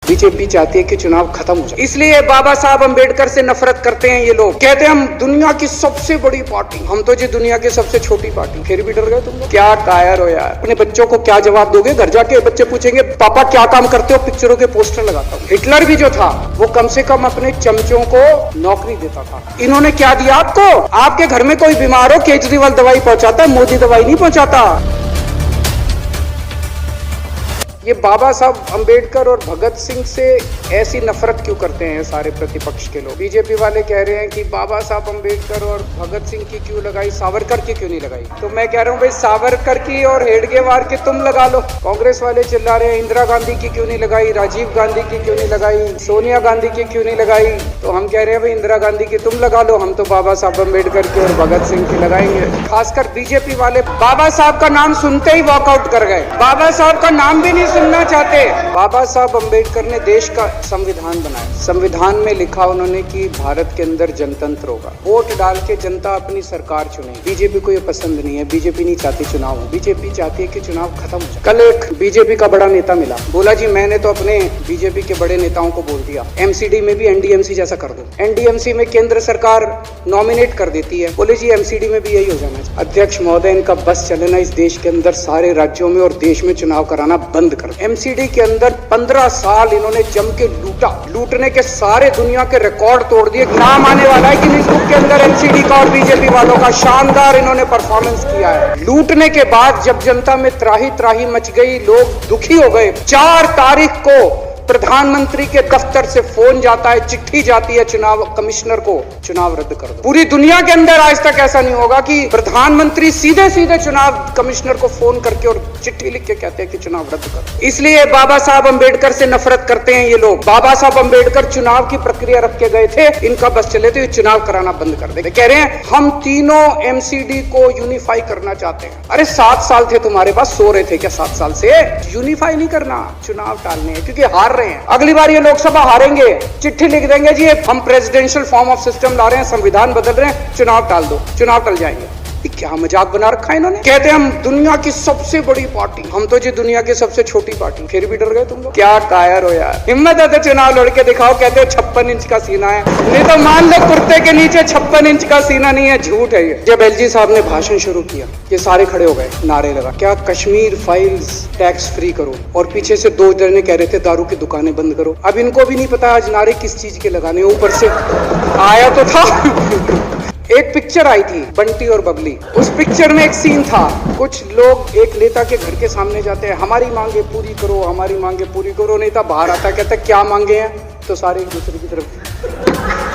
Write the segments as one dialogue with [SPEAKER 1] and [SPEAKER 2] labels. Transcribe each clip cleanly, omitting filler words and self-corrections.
[SPEAKER 1] BJP चाहती है कि चुनाव खत्म हो जाए, इसलिए बाबा साहब अंबेडकर से नफरत करते हैं ये लोग। कहते हैं हम दुनिया की सबसे बड़ी पार्टी, हम तो जी दुनिया की सबसे छोटी पार्टी। फिर भी डर गए तुम लोग। क्या कायर हो यार। अपने बच्चों को क्या जवाब दोगे? घर जाके बच्चे पूछेंगे पापा क्या काम करते हो? पिक्चरों के पोस्टर लगाता हूँ। हिटलर भी जो था वो कम से कम अपने चमचों को नौकरी देता था। इन्होंने क्या दिया आपको? आपके घर में कोई बीमार हो, केजरीवाल दवाई पहुंचाता है, मोदी दवाई नहीं पहुंचाता। ये बाबा साहब अंबेडकर और भगत सिंह से ऐसी नफरत क्यों करते हैं सारे प्रतिपक्ष के लोग? बीजेपी वाले कह रहे हैं कि बाबा साहब अंबेडकर और भगत सिंह की क्यों लगाई, सावरकर की क्यों नहीं लगाई? तो मैं कह रहा हूँ भाई सावरकर की और हेडगेवार की तुम लगा लो। कांग्रेस वाले चिल्ला रहे हैं इंदिरा गांधी की क्यों नहीं लगाई, राजीव गांधी की क्यों नहीं लगाई, सोनिया गांधी की क्यों नहीं लगाई? तो हम कह रहे हैं भाई इंदिरा गांधी की तुम लगा लो, हम तो बाबा साहब अंबेडकर की और भगत सिंह की लगाएंगे। खासकर बीजेपी वाले बाबा साहब का नाम सुनते ही वॉकआउट कर गए, बाबा साहब का नाम भी नहीं सुनना चाहते। बाबा साहब अंबेडकर ने देश का संविधान बनाया। संविधान में लिखा उन्होंने कि भारत के अंदर जनतंत्र होगा, वोट डाल के जनता अपनी सरकार चुनेगी। बीजेपी को ये पसंद नहीं है, बीजेपी नहीं चाहती चुनाव हो, बीजेपी चाहती है कि चुनाव खत्म हो जाए। कल एक बीजेपी का बड़ा नेता मिला, बोला जी मैंने तो अपने बीजेपी के बड़े नेताओं को बोल दिया एमसीडी में भी एनडीएमसी जैसा कर दो। एनडीएमसी में केंद्र सरकार नॉमिनेट कर देती है, बोले जी एमसीडी में भी यही हो जाना चाहिए। अध्यक्ष महोदय इनका बस चलना इस देश के अंदर सारे राज्यों में और देश में चुनाव कराना बंद कर। एमसीडी के अंदर 15 साल इन्होंने जम के लूटा, लूटने के सारे दुनिया के रिकॉर्ड तोड़ दिए। नाम आने वाला है गिनीज बुक के अंदर एमसीडी का और बीजेपी वालों का। शानदार इन्होंने परफॉर्मेंस किया है। लूटने के बाद जब जनता में त्राही त्राही मच गई, लोग दुखी हो गए, 4 तारीख को प्रधानमंत्री के दफ्तर से फोन जाता है, चिट्ठी जाती है चुनाव कमिश्नर को, चुनाव रद्द कर दो। पूरी दुनिया के अंदर आज तक ऐसा नहीं होगा कि प्रधानमंत्री सीधे सीधे चुनाव कमिश्नर को फोन करके और चिट्ठी लिख के कहते हैं कि चुनाव रद्द करो। इसलिए बाबा साहब अंबेडकर से नफरत करते हैं ये लोग। बाबा साहब अंबेडकर चुनाव की प्रक्रिया रख के गए थे, इनका बस चले तो ये चुनाव कराना बंद कर दे। कह रहे हैं हम तीनों एमसीडी को यूनिफाई करना चाहते हैं। अरे 7 साल थे तुम्हारे पास, सो रहे थे क्या 7 साल से? यूनिफाई नहीं करना, चुनाव टालने हैं, क्योंकि हार रहे हैं। अगली बार ये लोकसभा हारेंगे, चिट्ठी लिख देंगे जी हम प्रेसिडेंशियल फॉर्म ऑफ सिस्टम ला रहे हैं, संविधान बदल रहे हैं, चुनाव टाल दो, चुनाव टल जाएंगे। क्या मजाक बना रखा है इन्होंने। कहते हैं हम दुनिया की सबसे बड़ी पार्टी, हम तो जी दुनिया की सबसे छोटी पार्टी। फिर भी डर गए तुम लोग। क्या कायर हो यार। हिम्मत है तो चुनाव लड़ के दिखाओ। कहते हैं 56 इंच का सीना है, नहीं तो मान लो कुर्ते के नीचे 56 इंच का सीना नहीं है, झूठ है ये। जब एलजी साहब ने भाषण शुरू किया, ये सारे खड़े हो गए, नारे लगा क्या कश्मीर फाइल्स टैक्स फ्री करो, और पीछे से 2 जने कह रहे थे दारू की दुकानें बंद करो। अब इनको भी नहीं पता आज नारे किस चीज के लगाने। ऊपर से आया तो था एक पिक्चर आई थी बंटी और बबली, उस पिक्चर में एक सीन था, कुछ लोग एक नेता के घर के सामने जाते हैं, हमारी मांगे पूरी करो, हमारी मांगे पूरी करो। नेता बाहर आता कहता क्या मांगे हैं, तो सारे एक दूसरे की तरफ,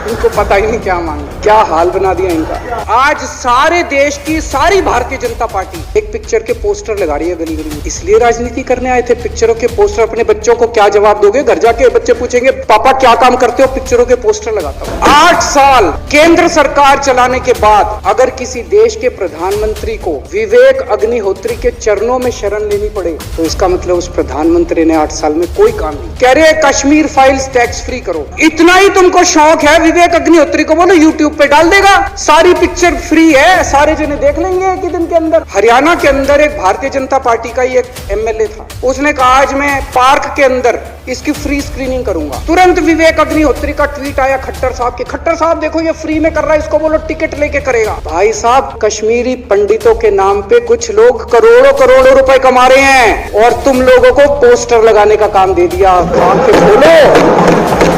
[SPEAKER 1] इनको पता ही नहीं क्या मांगे। क्या हाल बना दिया इनका। आज सारे देश की सारी भारतीय जनता पार्टी एक पिक्चर के पोस्टर लगा रही है गली गली में। इसलिए राजनीति करने आए थे पिक्चरों के पोस्टर। अपने बच्चों को क्या जवाब दोगे? घर जाके बच्चे पूछेंगे पापा क्या काम करते हो? पिक्चरों के पोस्टर लगाता हूँ। 8 साल केंद्र सरकार चलाने के बाद अगर किसी देश के प्रधानमंत्री को विवेक अग्निहोत्री के चरणों में शरण लेनी पड़े, तो इसका मतलब उस प्रधानमंत्री ने 8 साल में कोई काम नहीं। कह रहे कश्मीर फाइल्स टैक्स फ्री करो। इतना ही तुमको शौक है, विवेक अग्निहोत्री को बोलो यूट्यूब पे डाल देगा, सारी पिक्चर फ्री है, सारे जने देख लेंगे एक ही दिन के अंदर। हरियाणा के अंदर एक भारतीय जनता पार्टी का ही एक एमएलए था, उसने कहा आज मैं पार्क के अंदर इसकी फ्री स्क्रीनिंग करूंगा। तुरंत विवेक अग्निहोत्री का ट्वीट आया खट्टर साहब के, खट्टर साहब देखो ये फ्री में कर रहा है, इसको बोलो टिकट लेके करेगा। भाई साहब कश्मीरी पंडितों के नाम पे कुछ लोग करोड़ों करोड़ों रुपए कमा रहे हैं, और तुम लोगों को पोस्टर लगाने का काम दे दिया। काम पे खोलो।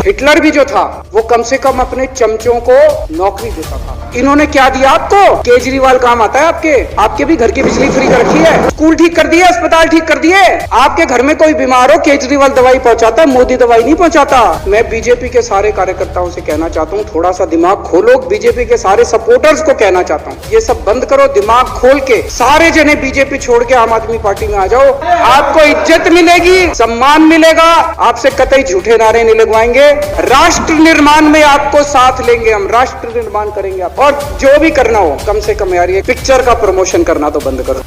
[SPEAKER 1] हिटलर भी जो था वो कम से कम अपने चमचों को नौकरी देता था। इन्होंने क्या दिया आपको? केजरीवाल काम आता है आपके? आपके भी घर की बिजली फ्री कर रखी है, स्कूल ठीक कर दिए, अस्पताल ठीक कर दिए। आपके घर में कोई बीमार हो, केजरीवाल दवाई पहुंचाता है, मोदी दवाई नहीं पहुंचाता। मैं बीजेपी के सारे कार्यकर्ताओं से कहना चाहता हूँ थोड़ा सा दिमाग खोलो। बीजेपी के सारे सपोर्टर्स को कहना चाहता हूँ ये सब बंद करो, दिमाग खोल के सारे जने बीजेपी छोड़ के आम आदमी पार्टी में आ जाओ। आपको इज्जत मिलेगी, सम्मान मिलेगा, आपसे कतई झूठे नारे नहीं लगवाएंगे। राष्ट्र निर्माण में आपको साथ लेंगे, हम राष्ट्र निर्माण करेंगे आप। और जो भी करना हो कम से कम यार ये पिक्चर का प्रमोशन करना तो बंद करो।